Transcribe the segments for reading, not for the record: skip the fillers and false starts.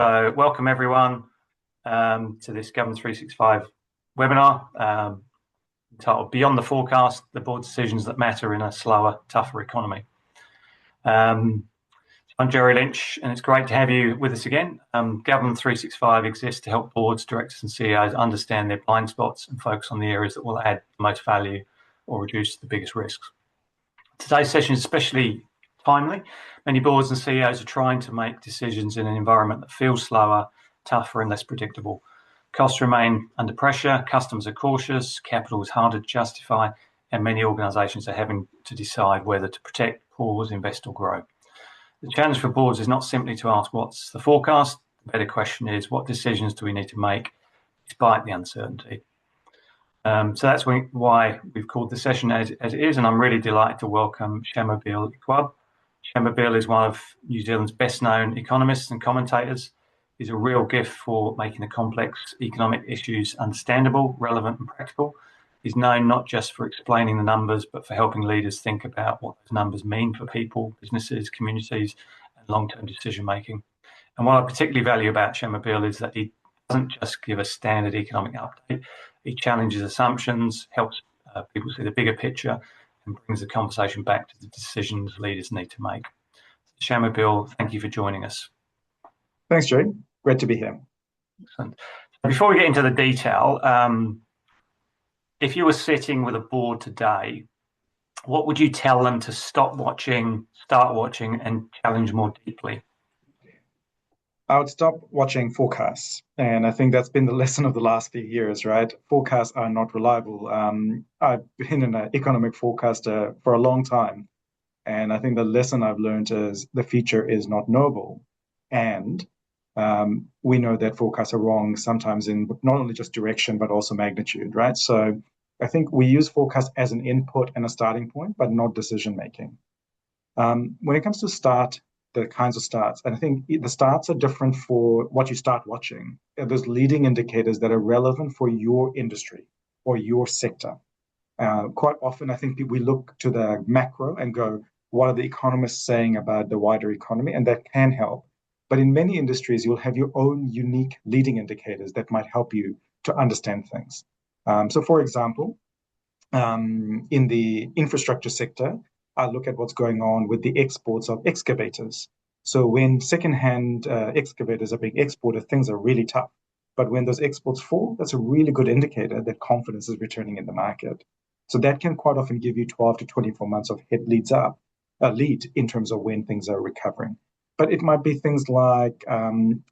So welcome everyone to this Government 365 webinar entitled Beyond the Forecast, the Board Decisions That Matter in a Slower, Tougher Economy. I'm Gerry Lynch, and it's great to have you with us again. Government 365 exists to help boards, directors and CEOs understand their blind spots and focus on the areas that will add the most value or reduce the biggest risks. Today's session is especially timely. Many boards and CEOs are trying to make decisions in an environment that feels slower, tougher and less predictable. Costs remain under pressure, customers are cautious, capital is harder to justify, and many organisations are having to decide whether to protect, pause, invest or grow. The challenge for boards is not simply to ask what's the forecast. The better question is what decisions do we need to make despite the uncertainty. So that's why we've called the session as it is, and I'm really delighted to welcome Shamubeel Eaqub. Shamubeel is one of New Zealand's best-known economists and commentators. He's a real gift for making the complex economic issues understandable, relevant and practical. He's known not just for explaining the numbers, but for helping leaders think about what those numbers mean for people, businesses, communities, and long-term decision-making. And what I particularly value about Shamubeel is that he doesn't just give a standard economic update. He challenges assumptions, helps people see the bigger picture, and brings the conversation back to the decisions leaders need to make. Shamubeel, thank you for joining us. Thanks, Jerry. Great to be here. Excellent. Before we get into the detail, if you were sitting with a board today, what would you tell them to stop watching, start watching, and challenge more deeply? I would stop watching forecasts. And I think that's been the lesson of the last few years, right? Forecasts are not reliable. I've been an economic forecaster for a long time. And I think the lesson I've learned is the future is not knowable. And we know that forecasts are wrong sometimes in not only just direction, but also magnitude, right? So I think we use forecasts as an input and a starting point, but not decision making. When it comes to the kinds of starts, and I think the starts are different for what you start watching. There's leading indicators that are relevant for your industry or your sector. Quite often, I think we look to the macro and go, what are the economists saying about the wider economy? And that can help. But in many industries, you'll have your own unique leading indicators that might help you to understand things. So for example, in the infrastructure sector, I look at what's going on with the exports of excavators. So when secondhand excavators are being exported, things are really tough. But when those exports fall, that's a really good indicator that confidence is returning in the market. So that can quite often give you 12 to 24 months of lead in terms of when things are recovering. But it might be things like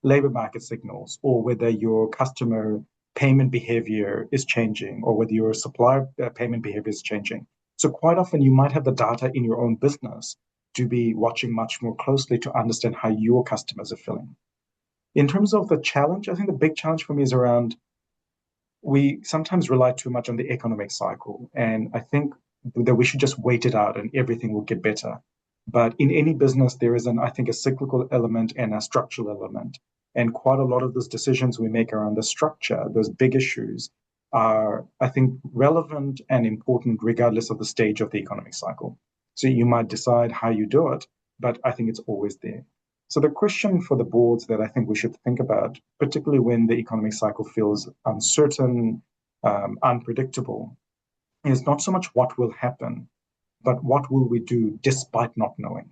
labor market signals, or whether your customer payment behavior is changing, or whether your supplier payment behavior is changing. So quite often you might have the data in your own business to be watching much more closely to understand how your customers are feeling. In terms of the challenge, I think the big challenge for me is around we sometimes rely too much on the economic cycle. And I think that we should just wait it out and everything will get better. But in any business, there is I think, a cyclical element and a structural element. And quite a lot of those decisions we make around the structure, those big issues, are, I think, relevant and important regardless of the stage of the economic cycle. So you might decide how you do it, but I think it's always there. So the question for the boards that I think we should think about, particularly when the economic cycle feels uncertain, unpredictable, is not so much what will happen, but what will we do despite not knowing?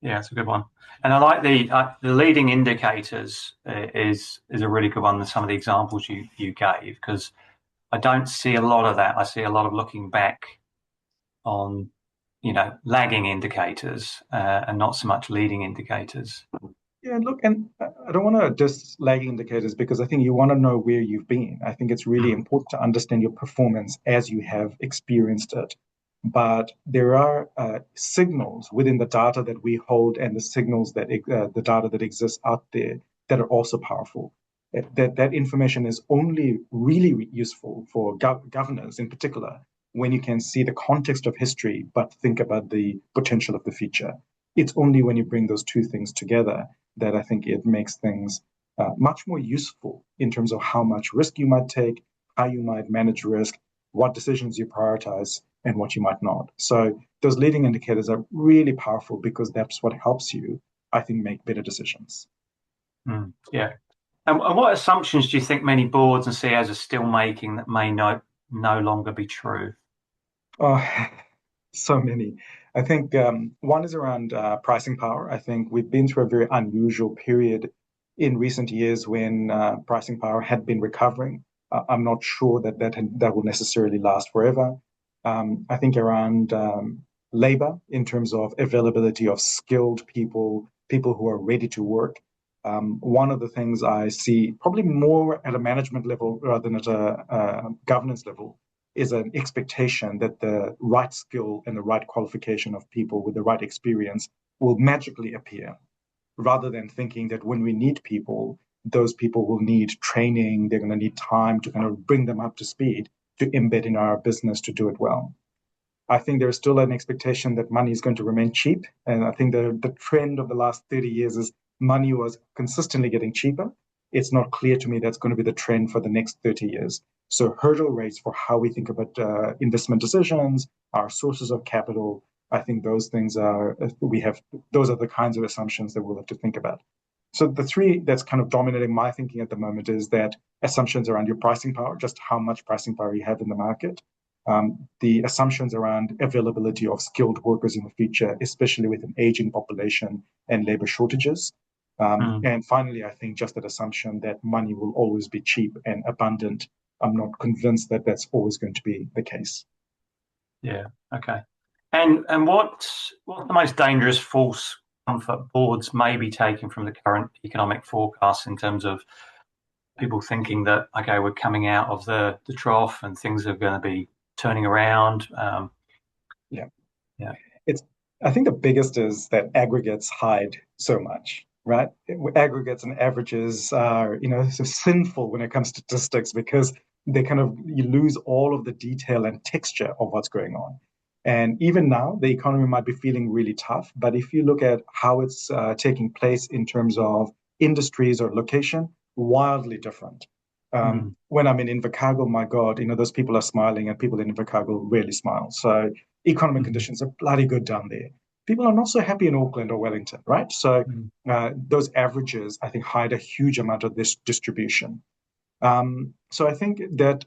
Yeah, it's a good one. And I like the leading indicators is a really good one. Some of the examples you gave, because I don't see a lot of that. I see a lot of looking back on, lagging indicators and not so much leading indicators. Yeah, look, and I don't want to just lagging indicators because I think you want to know where you've been. I think it's really important to understand your performance as you have experienced it. But there are signals within the data that we hold and the signals that the data that exists out there that are also powerful. That information is only really useful for governors in particular when you can see the context of history, but think about the potential of the future. It's only when you bring those two things together that I think it makes things much more useful in terms of how much risk you might take, how you might manage risk, what decisions you prioritize, and what you might not. So those leading indicators are really powerful because that's what helps you I think, make better decisions. Yeah. And what assumptions do you think many boards and CEOs are still making that may no longer be true? Oh, so many. I think one is around pricing power. I think we've been through a very unusual period in recent years when pricing power had been recovering. I'm not sure that will necessarily last forever. I think around labor in terms of availability of skilled people, people who are ready to work. One of the things I see probably more at a management level rather than at a governance level is an expectation that the right skill and the right qualification of people with the right experience will magically appear, rather than thinking that when we need people, those people will need training, they're going to need time to kind of bring them up to speed to embed in our business to do it well. I think there's still an expectation that money is going to remain cheap. And I think the trend of the last 30 years is money was consistently getting cheaper. It's not clear to me that's going to be the trend for the next 30 years. So hurdle rates for how we think about investment decisions, our sources of capital, I think those things are, those are the kinds of assumptions that we'll have to think about. So the three that's kind of dominating my thinking at the moment is that assumptions around your pricing power, just how much pricing power you have in the market, the assumptions around availability of skilled workers in the future, especially with an aging population and labor shortages. And finally, I think just that assumption that money will always be cheap and abundant. I'm not convinced that that's always going to be the case. Yeah. Okay. And what the most dangerous false comfort boards may be taking from the current economic forecast in terms of people thinking that okay, we're coming out of the trough and things are going to be turning around. Yeah. Yeah. It's, I think the biggest is that aggregates hide so much, right? Aggregates and averages are, so sinful when it comes to statistics because they kind of, you lose all of the detail and texture of what's going on. And even now, the economy might be feeling really tough, but if you look at how it's taking place in terms of industries or location, wildly different. When I'm in Invercargill, my God, those people are smiling and people in Invercargill really smile. So economic Mm-hmm. conditions are bloody good down there. People are not so happy in Auckland or Wellington, right? So those averages, I think, hide a huge amount of this distribution. So I think that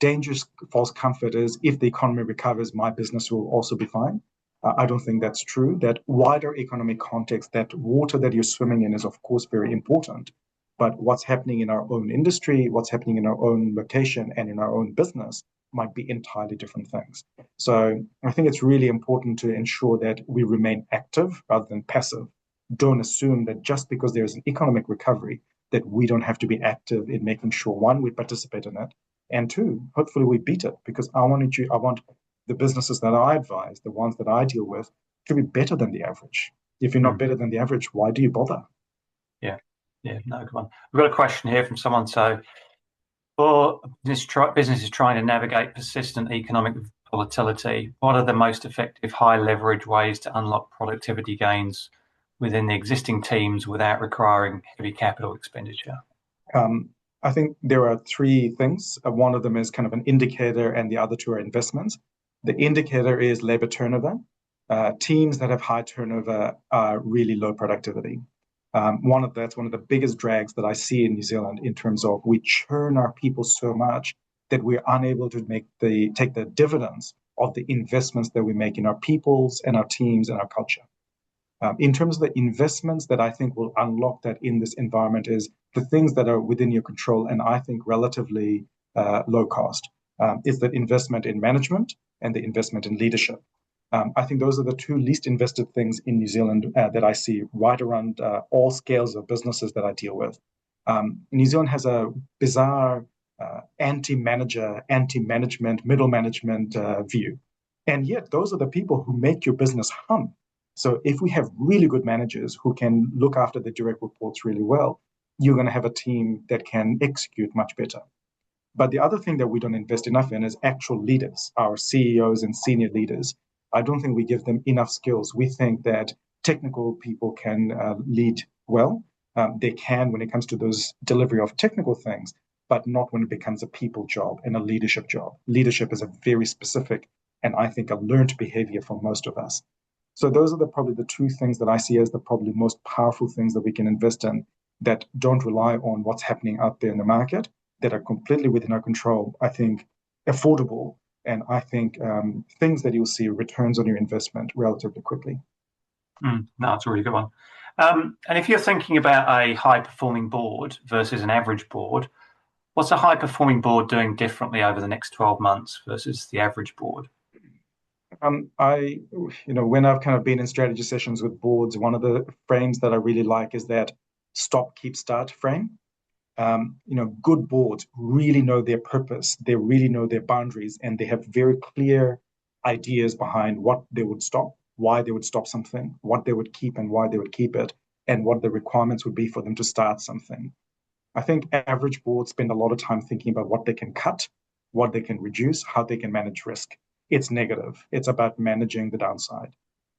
dangerous false comfort is if the economy recovers, my business will also be fine. I don't think that's true. That wider economic context, that water that you're swimming in is, of course, very important. But what's happening in our own industry, what's happening in our own location and in our own business might be entirely different things. So I think it's really important to ensure that we remain active rather than passive. Don't assume that just because there's an economic recovery, that we don't have to be active in making sure one, we participate in it, and two, hopefully we beat it. Because I want the businesses that I advise, the ones that I deal with, to be better than the average. If you're not better than the average, why do you bother? Yeah. Yeah. No, come on. We've got a question here from someone. So, for businesses trying to navigate persistent economic volatility, what are the most effective high leverage ways to unlock productivity gains within the existing teams without requiring heavy capital expenditure? Um, I think there are three things. One of them is kind of an indicator, and the other two are investments. The indicator is labor turnover. Teams that have high turnover are really low productivity. That's one of the biggest drags that I see in New Zealand in terms of we churn our people so much that we're unable to take the dividends of the investments that we make in our peoples and our teams and our culture. In terms of the investments that I think will unlock that in this environment is the things that are within your control and I think relatively low cost. Is that investment in management and the investment in leadership. I think those are the two least invested things in New Zealand that I see right around all scales of businesses that I deal with. New Zealand has a bizarre anti-manager, anti-management, middle management view. And yet those are the people who make your business hum. So if we have really good managers who can look after the direct reports really well, you're going to have a team that can execute much better. But the other thing that we don't invest enough in is actual leaders, our CEOs and senior leaders. I don't think we give them enough skills. We think that technical people can lead well. They can when it comes to those delivery of technical things, but not when it becomes a people job and a leadership job. Leadership is a very specific and I think a learned behavior for most of us. So those are probably the two things that I see as the probably most powerful things that we can invest in that don't rely on what's happening out there in the market, that are completely within our control. I think affordable, and I think things that you'll see returns on your investment relatively quickly. No, that's a really good one. And if you're thinking about a high performing board versus an average board, what's a high performing board doing differently over the next 12 months versus the average board? When I've kind of been in strategy sessions with boards, one of the frames that I really like is that stop, keep, start frame. Good boards really know their purpose, they really know their boundaries, and they have very clear ideas behind what they would stop, why they would stop something, what they would keep and why they would keep it, and what the requirements would be for them to start something. I think average boards spend a lot of time thinking about what they can cut, what they can reduce, how they can manage risk. It's negative. It's about managing the downside.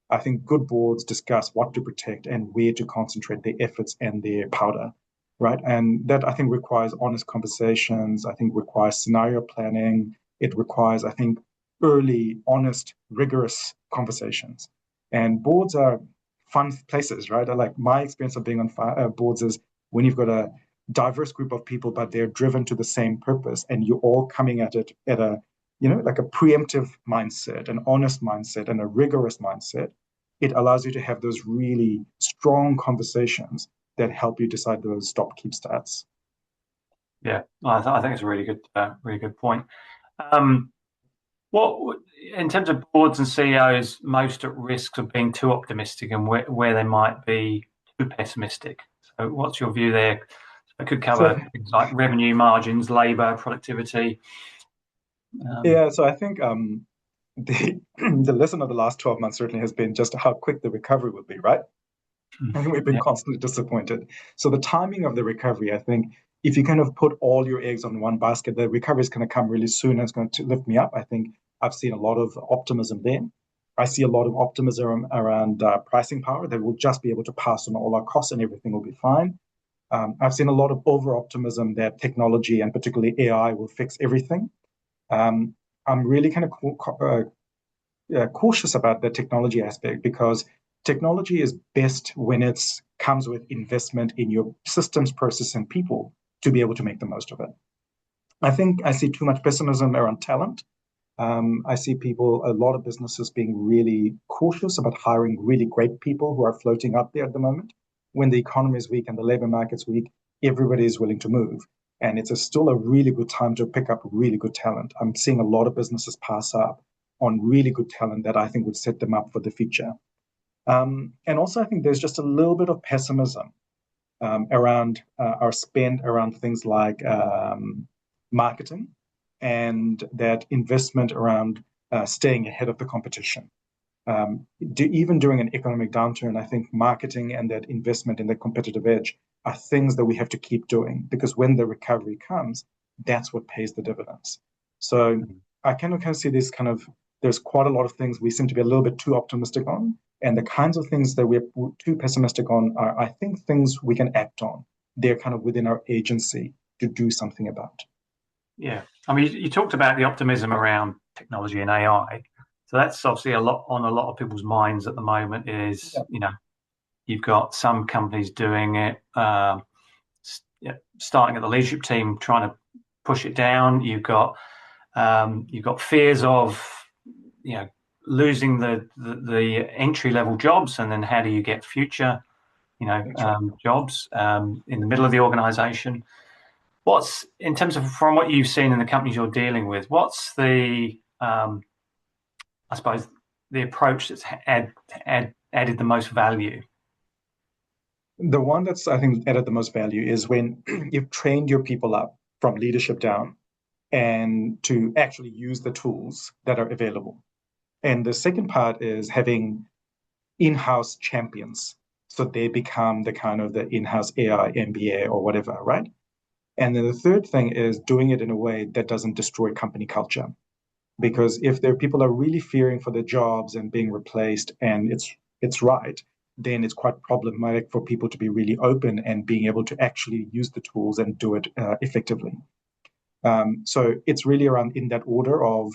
I think good boards discuss what to protect and where to concentrate their efforts and their powder, right? And that I think requires honest conversations. I think requires scenario planning. It requires, I think, early, honest, rigorous conversations. And boards are fun places, right? Like my experience of being on boards is when you've got a diverse group of people, but they're driven to the same purpose, and you're all coming at it at a like a preemptive mindset, an honest mindset, and a rigorous mindset. It allows you to have those really strong conversations that help you decide those stop, keep, starts. Yeah, I think it's a really good point. Um, what, in terms of boards and CEOs, most at risk of being too optimistic and where they might be too pessimistic? So, what's your view there? It could So cover things like revenue margins, labor, productivity. yeah, so I think the the lesson of the last 12 months certainly has been just how quick the recovery would be, right? I think we've been Yeah, constantly disappointed. So the timing of the recovery, I think, if you kind of put all your eggs on one basket, the recovery is going to come really soon and it's going to lift me up. I think I've seen a lot of optimism there. I see a lot of optimism around pricing power that we'll just be able to pass on all our costs and everything will be fine. I've seen a lot of over optimism that technology and particularly AI will fix everything. Um, I'm really kind of cautious about the technology aspect because technology is best when it comes with investment in your systems, process, and people to be able to make the most of it. I think I see too much pessimism around talent. I see a lot of businesses being really cautious about hiring really great people who are floating out there at the moment. When the economy is weak and the labor market's weak, everybody is willing to move. And still a really good time to pick up really good talent. I'm seeing a lot of businesses pass up on really good talent that I think would set them up for the future. And also, I think there's just a little bit of pessimism around our spend around things like marketing and that investment around staying ahead of the competition. Even during an economic downturn, I think marketing and that investment in the competitive edge are things that we have to keep doing because when the recovery comes, that's what pays the dividends. So I kind of see this there's quite a lot of things we seem to be a little bit too optimistic on. And the kinds of things that we're too pessimistic on are, I think, things we can act on. They're kind of within our agency to do something about. yeah. I mean, you talked about the optimism around technology and AI. So that's obviously a lot on a lot of people's minds at the moment. Is you've got some companies doing it, starting at the leadership team trying to push it down. You've got fears of losing the entry level jobs, and then how do you get future jobs in the middle of the organization? What's in terms of from what you've seen in the companies you're dealing with? What's the I suppose the approach that's added the most value? The one that's, I think, added the most value is when you've trained your people up from leadership down and to actually use the tools that are available. And the second part is having in-house champions. So they become the kind of the in-house AI MBA or whatever, right? And then the third thing is doing it in a way that doesn't destroy company culture. Because if there people are really fearing for their jobs and being replaced and it's right, then it's quite problematic for people to be really open and being able to actually use the tools and do it effectively. So it's really around in that order of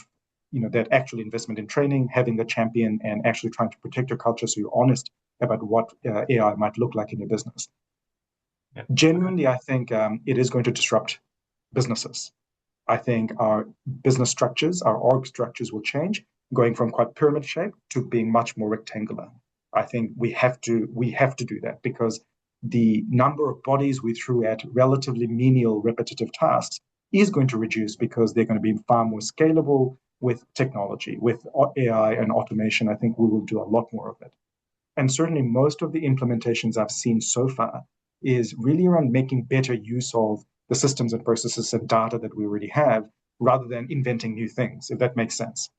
that actual investment in training, having the champion, and actually trying to protect your culture so you're honest about what AI might look like in your business. Yeah. Genuinely, I think it is going to disrupt businesses. I think our business structures, our org structures will change, going from quite pyramid shape to being much more rectangular. I think we have to do that because the number of bodies we threw at relatively menial, repetitive tasks is going to reduce because they're going to be far more scalable with technology, with AI and automation. I think we will do a lot more of it. And certainly, most of the implementations I've seen so far is really around making better use of the systems and processes and data that we already have rather than inventing new things, if that makes sense.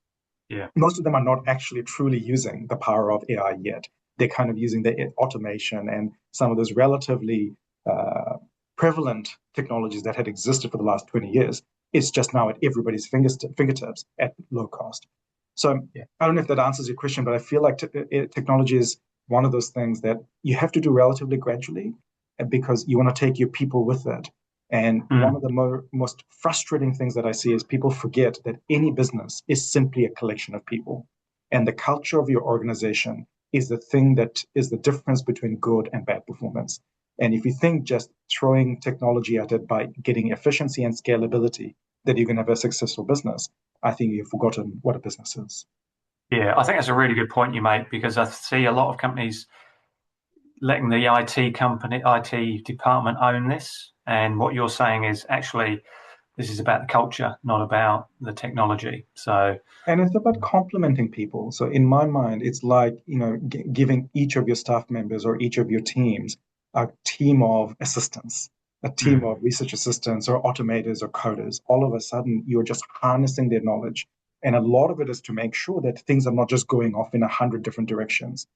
Yeah. Most of them are not actually truly using the power of AI yet. They're kind of using the automation and some of those relatively uh, prevalent technologies that had existed for the last 20 years. It's just now at everybody's fingertips at low cost. So Yeah. I don't know if that answers your question, but I feel like technology is one of those things that you have to do relatively gradually because you want to take your people with it. And one Mm. of the most frustrating things that I see is people forget that any business is simply a collection of people. And the culture of your organization is the thing that is the difference between good and bad performance. And if you think just throwing technology at it by getting efficiency and scalability, that you can have a successful business, I think you've forgotten what a business is. Yeah, I think that's a really good point you make because I see a lot of companies letting the IT department own this. And what you're saying is actually this is about the culture, not about the technology. So, And it's about complementing people. So in my mind, it's like, giving each of your staff members or each of your teams a team of assistants, a team mm, of research assistants or automators or coders. All of a sudden, you're just harnessing their knowledge. And a lot of it is to make sure that things are not just going off in 100 different directions.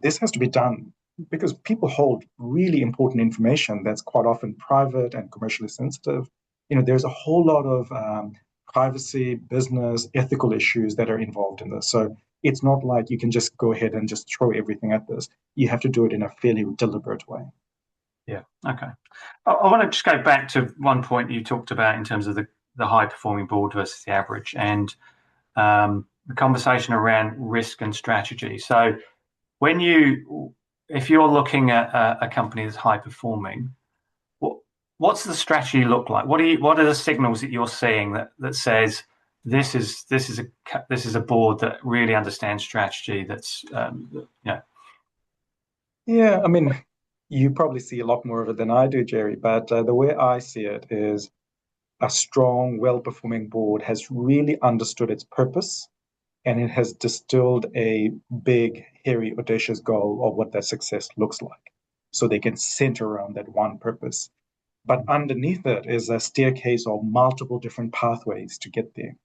This has to be done because people hold really important information that's quite often private and commercially sensitive. There's a whole lot of privacy, business, ethical issues that are involved in this. So it's not like you can just go ahead and just throw everything at this. You have to do it in a fairly deliberate way. yeah, okay. I want to just go back to one point you talked about in terms of the high performing board versus the average and the conversation around risk and strategy. So if you're looking at a company that's high performing, what's the strategy look like? What are the signals that you're seeing that says this is a board that really understands strategy? That's Yeah, I mean, you probably see a lot more of it than I do, Gerry, but the way I see it is a strong, well performing board has really understood its purpose and it has distilled a big, hairy, audacious goal of what that success looks like. So they can center around that one purpose. But underneath it is a staircase of multiple different pathways to get there.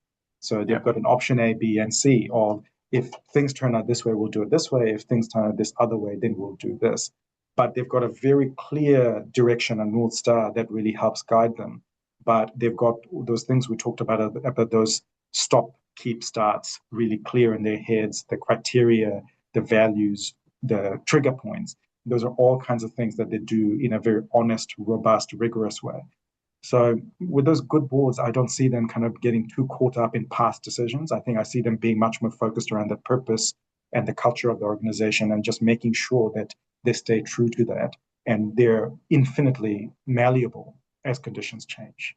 So they've yeah, got an option A, B, and C of if things turn out this way, we'll do it this way. If things turn out this other way, then we'll do this. But they've got a very clear direction, a North Star that really helps guide them. But they've got those things we talked about those stop, keep, starts really clear in their heads, the criteria, the values, the trigger points. Those are all kinds of things that they do in a very honest, robust, rigorous way. So with those good boards, I don't see them kind of getting too caught up in past decisions. I think I see them being much more focused around the purpose and the culture of the organization and just making sure that they stay true to that and they're infinitely malleable as conditions change.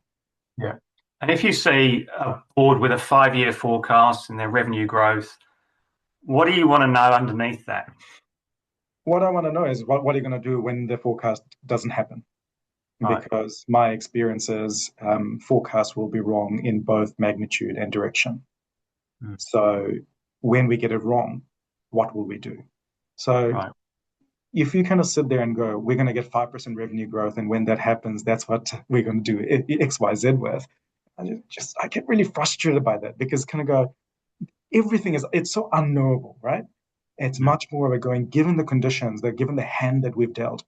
yeah. And if you see a board with a 5-year forecast and their revenue growth, what do you want to know underneath that? What I want to know is what are you going to do when the forecast doesn't happen? Right. Because my experience is forecasts will be wrong in both magnitude and direction. Mm, So when we get it wrong, what will we do? So right. if you kind of sit there and go, we're going to get 5% revenue growth, and when that happens, that's what we're going to do X, Y, Z with. I get really frustrated by that because kind of go, it's so unknowable, right? It's Mm, much more of a going, given the conditions, that given the hand that we've dealt,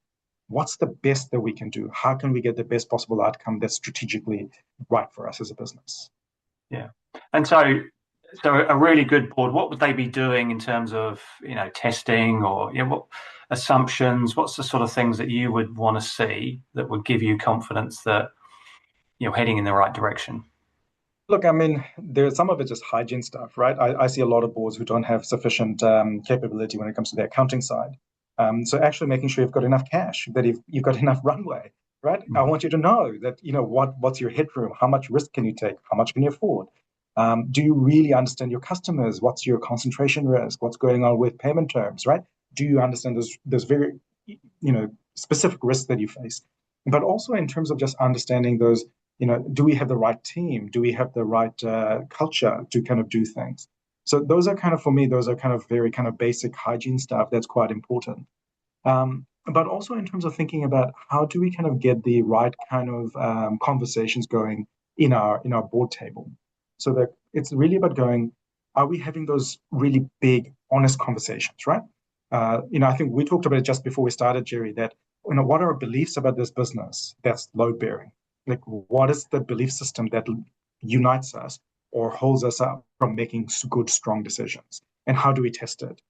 what's the best that we can do? How can we get the best possible outcome that's strategically right for us as a business? yeah. And so a really good board, what would they be doing in terms of testing or what assumptions? What's the sort of things that you would want to see that would give you confidence that heading in the right direction? Look, I mean, there's some of it just hygiene stuff, right? I see a lot of boards who don't have sufficient capability when it comes to the accounting side. So actually making sure you've got enough cash, that you've got enough runway, right? I Mm. want you to know that, what's your headroom? How much risk can you take? How much can you afford? Do you really understand your customers? What's your concentration risk? What's going on with payment terms, right? Do you understand those very, specific risks that you face? But also in terms of just understanding those, do we have the right team? Do we have the right culture to kind of do things? So those are kind of, for me, those are kind of very kind of basic hygiene stuff that's quite important. But also in terms of thinking about how do we kind of get the right kind of conversations going in our board table, so that it's really about going, are we having those really big, honest conversations, right? I think we talked about it just before we started, Gerry, that what are our beliefs about this business that's load bearing? Like, what is the belief system that unites us or holds us up from making good, strong decisions? And how do we test it?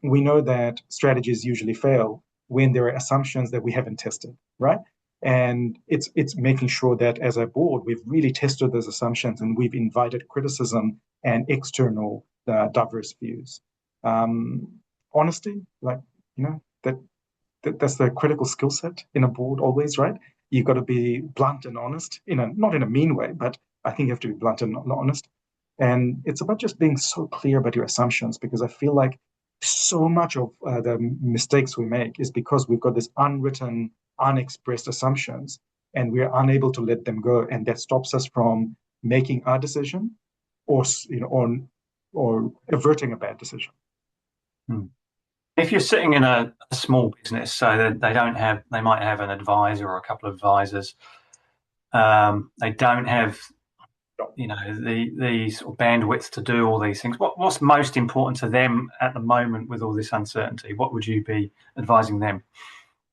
We know that strategies usually fail when there are assumptions that we haven't tested, right? And it's making sure that as a board, we've really tested those assumptions and we've invited criticism and external diverse views. Honesty, like, that's the critical skill set in a board always, right? You've got to be blunt and honest, not in a mean way, but I think you have to be blunt and honest. And it's about just being so clear about your assumptions, because I feel like so much of the mistakes we make is because we've got this unwritten, unexpressed assumptions, and we're unable to let them go, and that stops us from making our decision, or or averting a bad decision. Mm. If you're sitting in a small business, so that they might have an advisor or a couple of advisors. They don't have, the sort of bandwidth to do all these things. What's most important to them at the moment with all this uncertainty? What would you be advising them?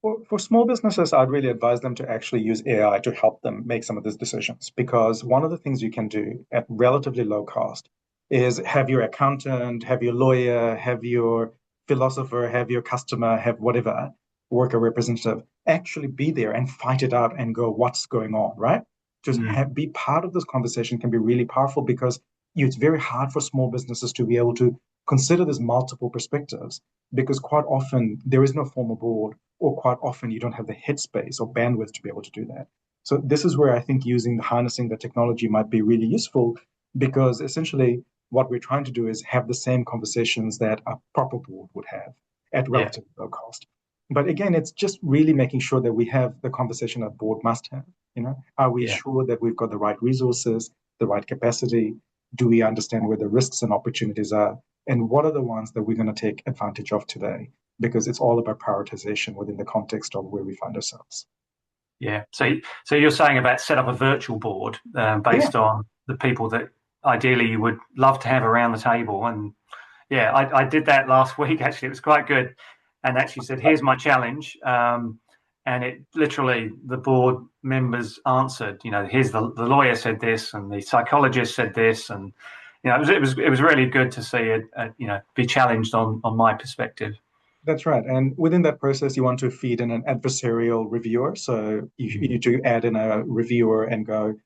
For small businesses, I'd really advise them to actually use AI to help them make some of these decisions. Because one of the things you can do at relatively low cost is have your accountant, have your lawyer, have your philosopher, have your customer, have whatever worker representative actually be there and fight it out and go, what's going on, right? Just Mm. be part of this conversation can be really powerful, because it's very hard for small businesses to be able to consider these multiple perspectives, because quite often there is no formal board, or quite often you don't have the headspace or bandwidth to be able to do that. So this is where I think harnessing the technology might be really useful, because essentially what we're trying to do is have the same conversations that a proper board would have at Yeah, relatively low cost. But again, it's just really making sure that we have the conversation a board must have. Are we yeah, sure that we've got the right resources, the right capacity? Do we understand where the risks and opportunities are? And what are the ones that we're going to take advantage of today? Because it's all about prioritization within the context of where we find ourselves. yeah. So you're saying about set up a virtual board Yeah, based on the people that ideally you would love to have around the table. And yeah, I did that last week. Actually, it was quite good. And actually said, "Here's my challenge." And it literally, the board members answered. Here's the lawyer said this, and the psychologist said this, and it was really good to see it. Be challenged on my perspective. that's right. And within that process, you want to feed in an adversarial reviewer. So Mm. you do add in a reviewer and go,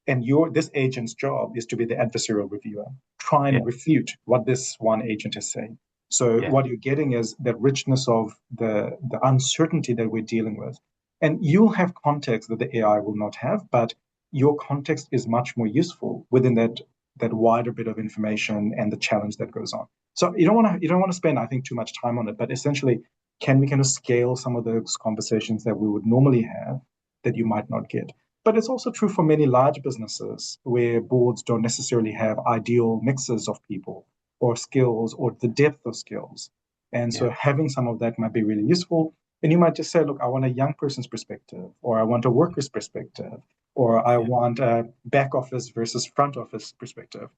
and this agent's job is to be the adversarial reviewer. Try Yeah, and refute what this one agent is saying. So yeah, what you're getting is that richness of the uncertainty that we're dealing with. And you'll have context that the AI will not have, but your context is much more useful within that wider bit of information and the challenge that goes on. So you don't want to spend, I think, too much time on it, but essentially, can we kind of scale some of those conversations that we would normally have that you might not get? But it's also true for many large businesses where boards don't necessarily have ideal mixes of people or skills or the depth of skills. And yeah, so having some of that might be really useful. And you might just say, look, I want a young person's perspective, or I want a worker's perspective, or I yeah. want a back office versus front office perspective.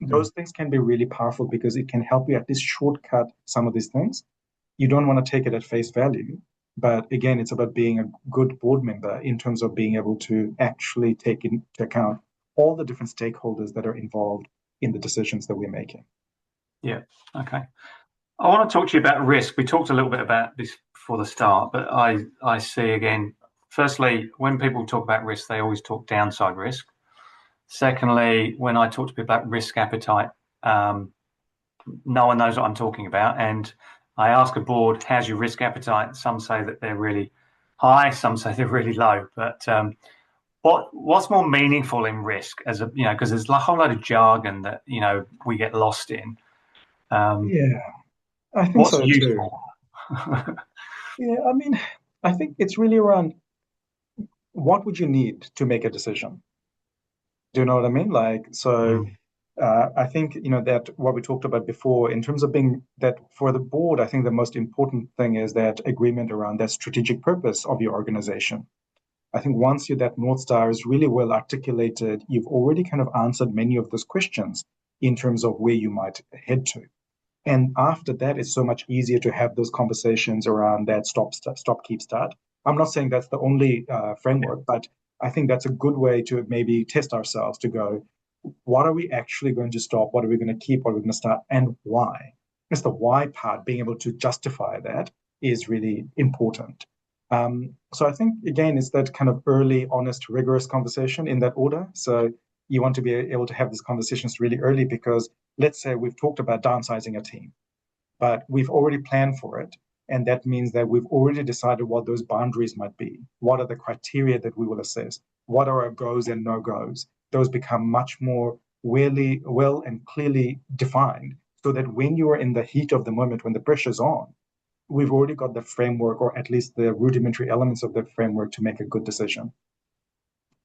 Mm. Those things can be really powerful because it can help you at least shortcut some of these things. You don't want to take it at face value, but again, it's about being a good board member in terms of being able to actually take into account all the different stakeholders that are involved in the decisions that we're making. Yeah. Okay. I want to talk to you about risk. We talked a little bit about this before the start, but I see again. Firstly, when people talk about risk, they always talk downside risk. Secondly, when I talk to people about risk appetite, um, no one knows what I'm talking about. And I ask a board, how's your risk appetite? Some say that they're really high, some say they're really low. But what's more meaningful in risk as a, because there's a whole load of jargon that, we get lost in. Yeah, I think What's so too. useful? Yeah, I mean, I think it's really around what would you need to make a decision? Do you know what I mean? Like, so Mm, I think, that what we talked about before in terms of being that for the board, I think the most important thing is that agreement around that strategic purpose of your organization. I think once that North Star is really well articulated, you've already kind of answered many of those questions in terms of where you might head to. And after that, it's so much easier to have those conversations around that stop, keep, start. I'm not saying that's the only yeah. framework, but I think that's a good way to maybe test ourselves to go, what are we actually going to stop? What are we going to keep? What are we going to start? And why? It's the why part, being able to justify that is really important. So I think, again, it's that kind of early, honest, rigorous conversation in that order. So you want to be able to have these conversations really early because let's say we've talked about downsizing a team, but we've already planned for it. And that means that we've already decided what those boundaries might be. What are the criteria that we will assess? What are our goes and no goes? Those become much more well and clearly defined so that when you are in the heat of the moment, when the pressure's on, we've already got the framework or at least the rudimentary elements of the framework to make a good decision.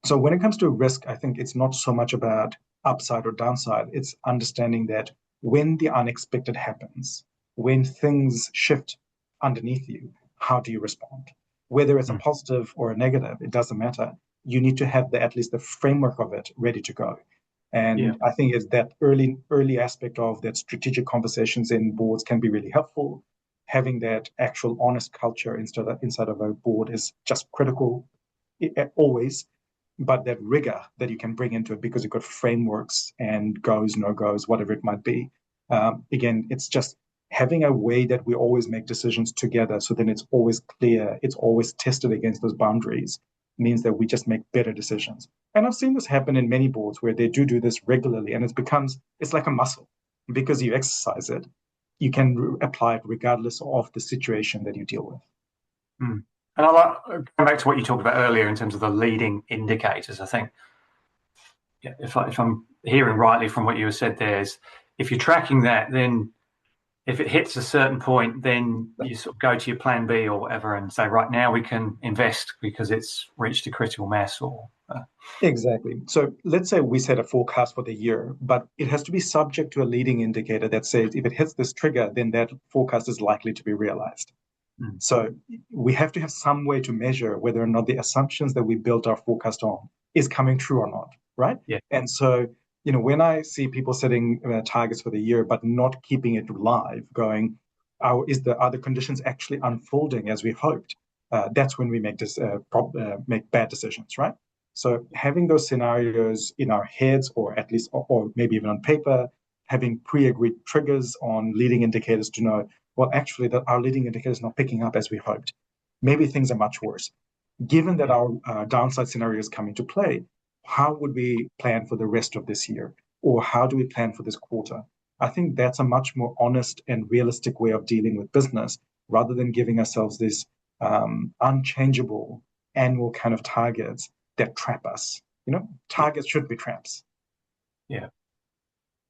So when it comes to risk, I think it's not so much about upside or downside. It's understanding that when the unexpected happens, when things shift underneath you, how do you respond? Whether it's a Mm, positive or a negative, it doesn't matter. You need to have at least the framework of it ready to go. yeah. And I think it's that early aspect of that strategic conversations in boards can be really helpful. Having that actual honest culture inside of a board is just critical always, but that rigor that you can bring into it because you've got frameworks and goes, no goes, whatever it might be. Again, it's just having a way that we always make decisions together. So then it's always clear, it's always tested against those boundaries, means that we just make better decisions. And I've seen this happen in many boards where they do this regularly and it's like a muscle because you exercise it. You can apply it regardless of the situation that you deal with. Mm. And I like going back to what you talked about earlier in terms of the leading indicators. I think, yeah, if I'm hearing rightly from what you said there, is if you're tracking that, then if it hits a certain point, then you sort of go to your plan B or whatever and say, right now we can invest because it's reached a critical mass or. Exactly. So let's say we set a forecast for the year, but it has to be subject to a leading indicator that says if it hits this trigger, then that forecast is likely to be realized. Mm, So we have to have some way to measure whether or not the assumptions that we built our forecast on is coming true or not, right? yeah. And so, when I see people setting targets for the year but not keeping it live, going, are the conditions actually unfolding as we hoped? That's when we make bad decisions, right? So having those scenarios in our heads, or at least, or maybe even on paper, having pre-agreed triggers on leading indicators to know, well, actually, that our leading indicator is not picking up as we hoped. Maybe things are much worse. Given that Yeah. our downside scenarios come into play, how would we plan for the rest of this year? Or how do we plan for this quarter? I think that's a much more honest and realistic way of dealing with business rather than giving ourselves these unchangeable annual kind of targets that trap us. Yeah. Targets should be traps. Yeah.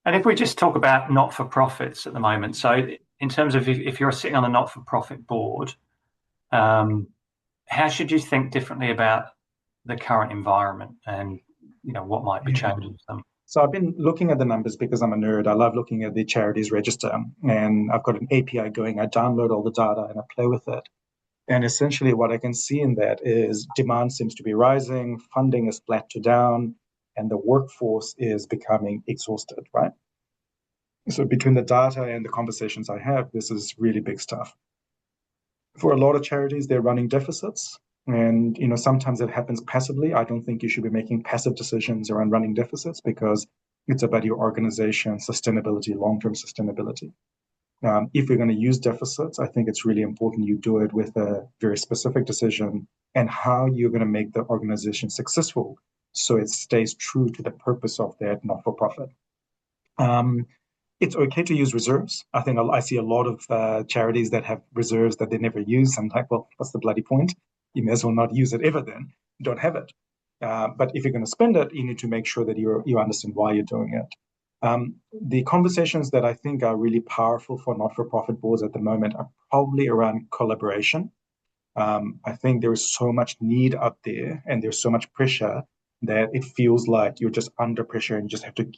And if we just talk about not-for-profits at the moment, so in terms of if you're sitting on a not-for-profit board, um, how should you think differently about the current environment and what might be Yeah. changing them? So I've been looking at the numbers because I'm a nerd. I love looking at the charities register, and I've got an API going. I download all the data and I play with it. And essentially, what I can see in that is demand seems to be rising, funding is flat to down, and the workforce is becoming exhausted, right? So between the data and the conversations I have, this is really big stuff. For a lot of charities, they're running deficits. And sometimes it happens passively. I don't think you should be making passive decisions around running deficits because it's about your organization, sustainability, long-term sustainability. If you're going to use deficits, I think it's really important you do it with a very specific decision and how you're going to make the organization successful so it stays true to the purpose of that not-for-profit. Um, it's okay to use reserves. I think I see a lot of charities that have reserves that they never use. I'm like, well, what's the bloody point? You may as well not use it ever then. Don't have it. But if you're going to spend it, you need to make sure that you understand why you're doing it. The conversations that I think are really powerful for not-for-profit boards at the moment are probably around collaboration. I think there is so much need out there, and there's so much pressure that it feels like you're just under pressure and you just have to,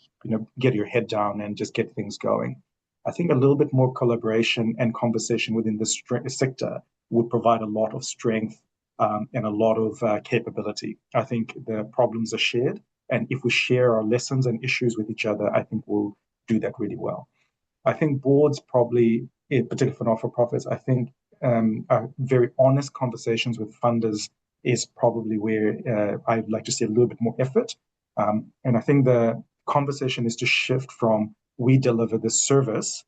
get your head down and just get things going. I think a little bit more collaboration and conversation within this sector would provide a lot of strength and a lot of capability. I think the problems are shared, and if we share our lessons and issues with each other, I think we'll do that really well. I think boards probably, in particular for not-for-profits, I think very honest conversations with funders is probably where I'd like to see a little bit more effort. And I think the conversation is to shift from we deliver this service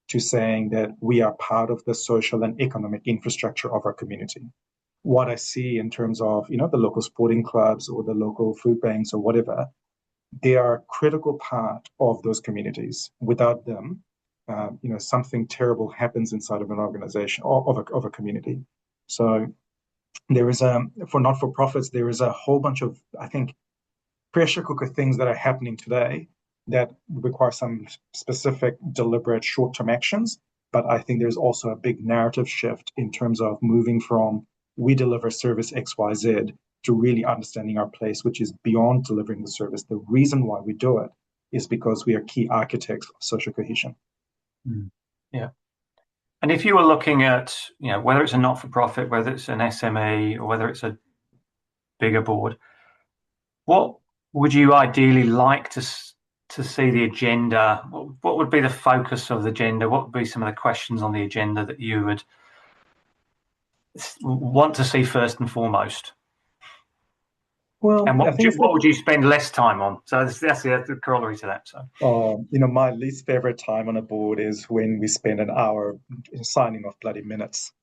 to saying that we are part of the social and economic infrastructure of our community. What I see in terms of, the local sporting clubs or the local food banks or whatever, they are a critical part of those communities. Without them, something terrible happens inside of an organization or of a community. So there is for not-for-profits, there is a whole bunch of, I think, pressure cooker things that are happening today that require some specific, deliberate, short-term actions. But I think there's also a big narrative shift in terms of moving from we deliver service XYZ to really understanding our place, which is beyond delivering the service. The reason why we do it is because we are key architects of social cohesion. Yeah. And if you were looking at, whether it's a not-for-profit, whether it's an SME, or whether it's a bigger board, what would you ideally like to see the agenda? What would be the focus of the agenda? What would be some of the questions on the agenda that you would want to see first and foremost? Well, and I think what would you spend less time on? So that's the corollary to that. So, my least favorite time on a board is when we spend an hour signing off bloody minutes.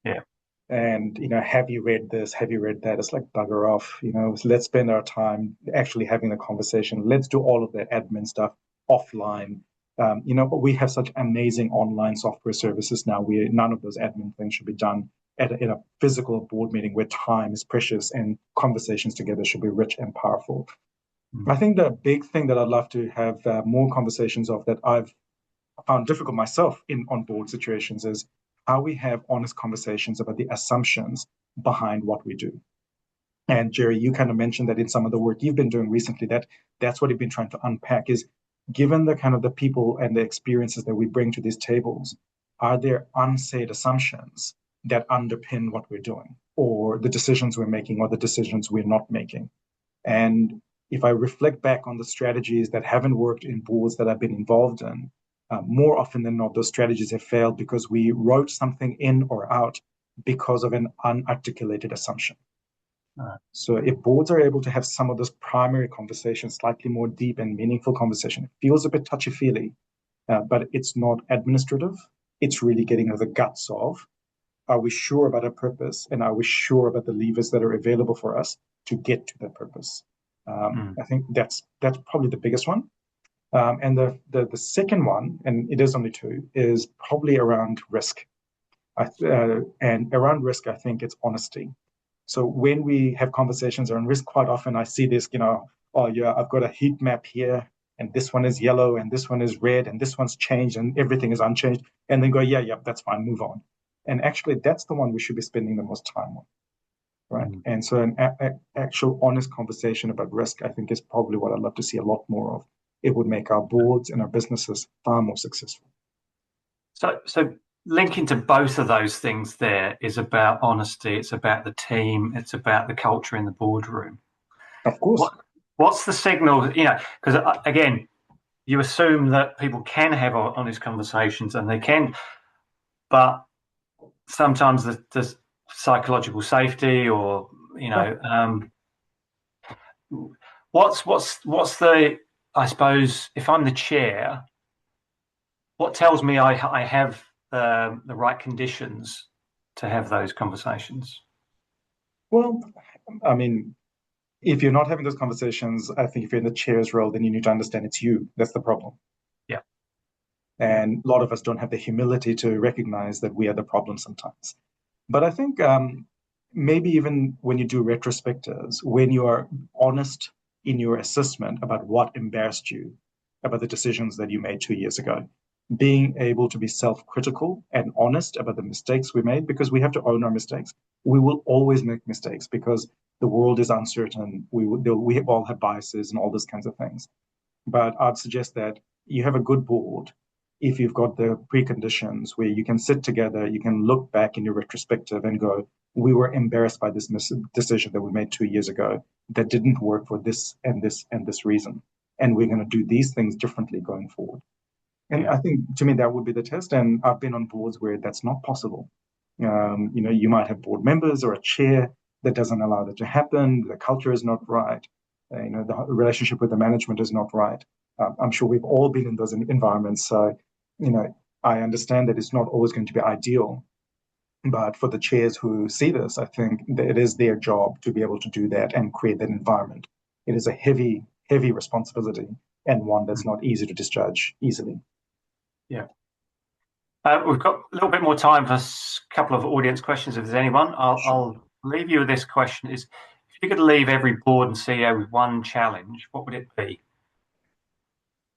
Yeah. And, have you read this? Have you read that? It's like bugger off. Let's spend our time actually having a conversation. Let's do all of that admin stuff offline. But we have such amazing online software services now. None of those admin things should be done in a physical board meeting where time is precious and conversations together should be rich and powerful. I think the big thing that I'd love to have more conversations of that I've found difficult myself on board situations is how we have honest conversations about the assumptions behind what we do. And Gerry, you kind of mentioned that in some of the work you've been doing recently, that's what you've been trying to unpack is given the kind of the people and the experiences that we bring to these tables, are there unsaid assumptions that underpin what we're doing or the decisions we're making or the decisions we're not making? And if I reflect back on the strategies that haven't worked in boards that I've been involved in, more often than not, those strategies have failed because we wrote something in or out because of an unarticulated assumption. So if boards are able to have some of those primary conversations, slightly more deep and meaningful conversation, it feels a bit touchy-feely, but it's not administrative. It's really getting to the guts of, are we sure about our purpose and are we sure about the levers that are available for us to get to that purpose? I think that's probably the biggest one. And the second one, and it is only two, is probably around risk. And around risk, I think it's honesty. So when we have conversations around risk, quite often I see this, oh yeah, I've got a heat map here, and this one is yellow, and this one is red, and this one's changed, and everything is unchanged. And then go, yeah, that's fine, move on. And actually, that's the one we should be spending the most time on, right? And so an actual honest conversation about risk, I think, is probably what I'd love to see a lot more of. It would make our boards and our businesses far more successful. So linking to both of those things there is about honesty. It's about the team. It's about the culture in the boardroom. Of course. What's the signal? Because again, you assume that people can have honest conversations, and they can, but sometimes the psychological safety, or what's the, I suppose, if I'm the chair, what tells me I have the right conditions to have those conversations? Well, I mean, if you're not having those conversations, I think if you're in the chair's role, then you need to understand it's you. That's the problem. Yeah. And a lot of us don't have the humility to recognize that we are the problem sometimes. But I think maybe even when you do retrospectives, when you are honest in your assessment about what embarrassed you, about the decisions that you made 2 years ago, being able to be self-critical and honest about the mistakes we made, because we have to own our mistakes. We will always make mistakes because the world is uncertain. We all have biases and all those kinds of things. But I'd suggest that you have a good board if you've got the preconditions where you can sit together, you can look back in your retrospective and go, we were embarrassed by this decision that we made 2 years ago that didn't work for this and this and this reason. And we're going to do these things differently going forward. And I think to me that would be the test. And I've been on boards where that's not possible. You might have board members or a chair that doesn't allow that to happen. The culture is not right. The relationship with the management is not right. I'm sure we've all been in those environments. So, I understand that it's not always going to be ideal. But for the chairs who see this, I think that it is their job to be able to do that and create that environment. It is a heavy, heavy responsibility and one that's not easy to discharge easily. Yeah. We've got a little bit more time for a couple of audience questions. If there's anyone, I'll leave you with this question: if you could leave every board and CEO with one challenge, what would it be?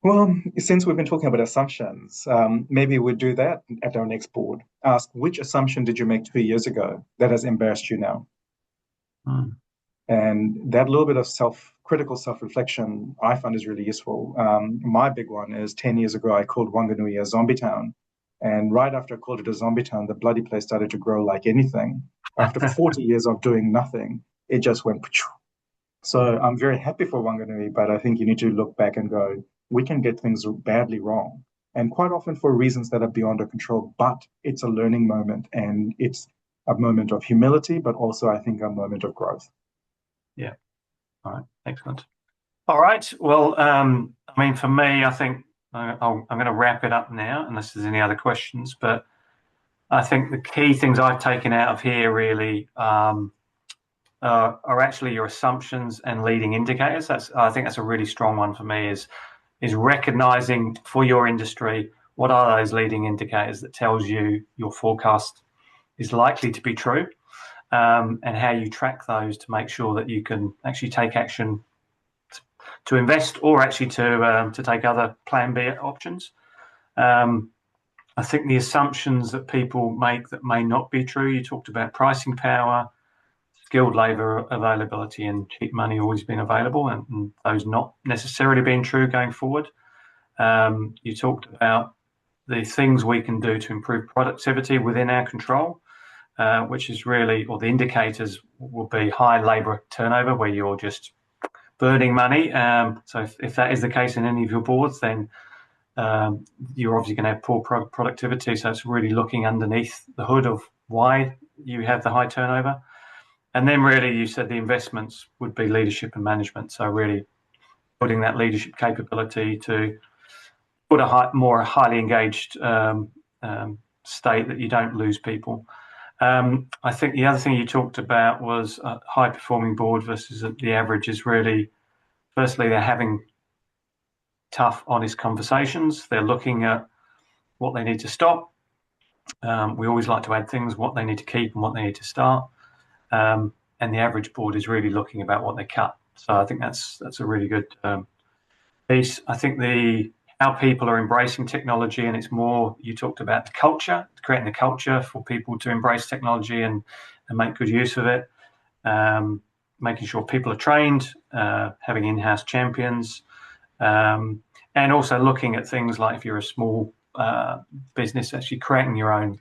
Well, since we've been talking about assumptions, maybe we'd do that at our next board. Ask, which assumption did you make 2 years ago that has embarrassed you now? And that little bit of critical self-reflection I find is really useful. My big one is 10 years ago, I called Wanganui a zombie town. And right after I called it a zombie town, the bloody place started to grow like anything. After 40 years of doing nothing, it just went. So I'm very happy for Wanganui, but I think you need to look back and go, we can get things badly wrong. And quite often for reasons that are beyond our control, but it's a learning moment and it's a moment of humility, but also I think a moment of growth. Yeah. All right. Excellent. All right. Well, for me, I think I'm going to wrap it up now, unless there's any other questions. But I think the key things I've taken out of here really are actually your assumptions and leading indicators. I think that's a really strong one for me. Is recognizing for your industry what are those leading indicators that tells you your forecast is likely to be true, and how you track those to make sure that you can actually take action to invest or actually to take other plan B options. I think the assumptions that people make that may not be true, you talked about pricing power, skilled labour availability and cheap money always been available, and those not necessarily being true going forward. You talked about the things we can do to improve productivity within our control, which is really, or the indicators will be high labour turnover, where you're just burning money. So if that is the case in any of your boards, then you're obviously going to have poor productivity. So it's really looking underneath the hood of why you have the high turnover. And then really you said the investments would be leadership and management. So really putting that leadership capability to put a more highly engaged state that you don't lose people. I think the other thing you talked about was a high performing board versus the average is really, firstly, they're having tough, honest conversations. They're looking at what they need to stop. We always like to add things, what they need to keep and what they need to start. And the average board is really looking about what they cut. So I think that's a really good piece. I think how people are embracing technology, and it's more, you talked about the culture, creating the culture for people to embrace technology and make good use of it, making sure people are trained, having in-house champions, and also looking at things like if you're a small business, actually creating your own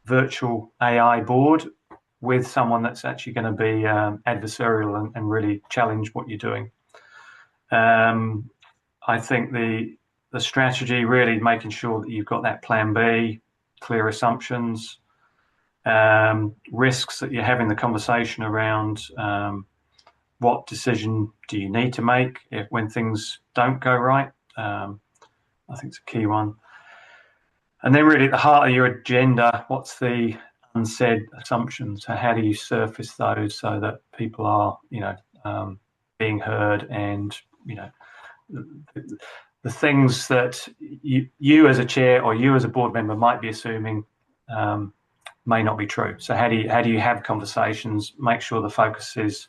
virtual AI board with someone that's actually going to be adversarial and really challenge what you're doing. I think the strategy, really making sure that you've got that plan B, clear assumptions, risks that you're having the conversation around, what decision do you need to make when things don't go right. I think it's a key one. And then really at the heart of your agenda, what's the unsaid assumptions? So how do you surface those so that people are, being heard, and the things that you as a chair or you as a board member might be assuming may not be true. So how do you have conversations? Make sure the focus is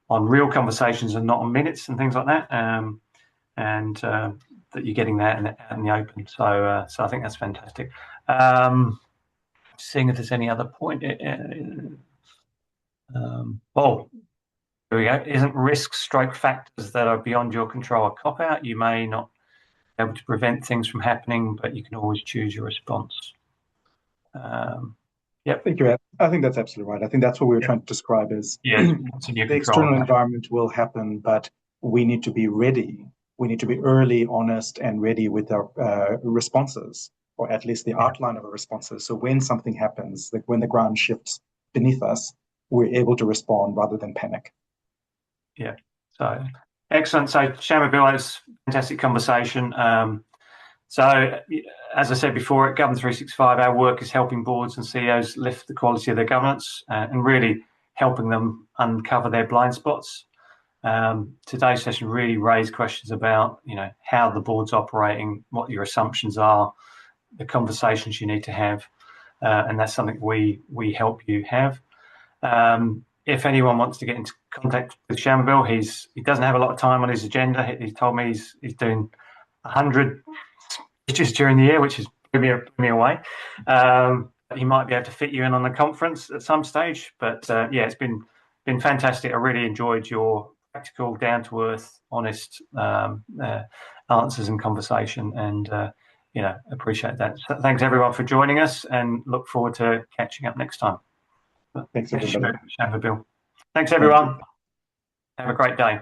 on real conversations and not on minutes and things like that, and that you're getting that out in the open. So I think that's fantastic. Seeing if there's any other point. Oh, here we go. Isn't risk stroke factors that are beyond your control a cop-out? You may not be able to prevent things from happening, but you can always choose your response. Yep. I think that's absolutely right. I think that's what we were trying to describe is the external environment will happen, but we need to be ready. We need to be early, honest, and ready with our responses, or at least the outline of our responses. So when something happens, like when the ground shifts beneath us, we're able to respond rather than panic. Yeah. So excellent. So Shamubeel, it's a fantastic conversation. So as I said before, at Govern 365, our work is helping boards and CEOs lift the quality of their governance and really helping them uncover their blind spots. Today's session really raised questions about, how the board's operating, what your assumptions are, the conversations you need to have, and that's something we help you have. If anyone wants to get into contact with Shamubeel, he doesn't have a lot of time on his agenda. He told me he's doing 100 speeches during the year, which is blew me away. He might be able to fit you in on the conference at some stage, but it's been fantastic. I really enjoyed your practical, down-to-earth, honest answers and conversation, and appreciate that. So thanks everyone for joining us, and look forward to catching up next time. Thanks everybody. Shamubeel. Thanks everyone. Have a great day.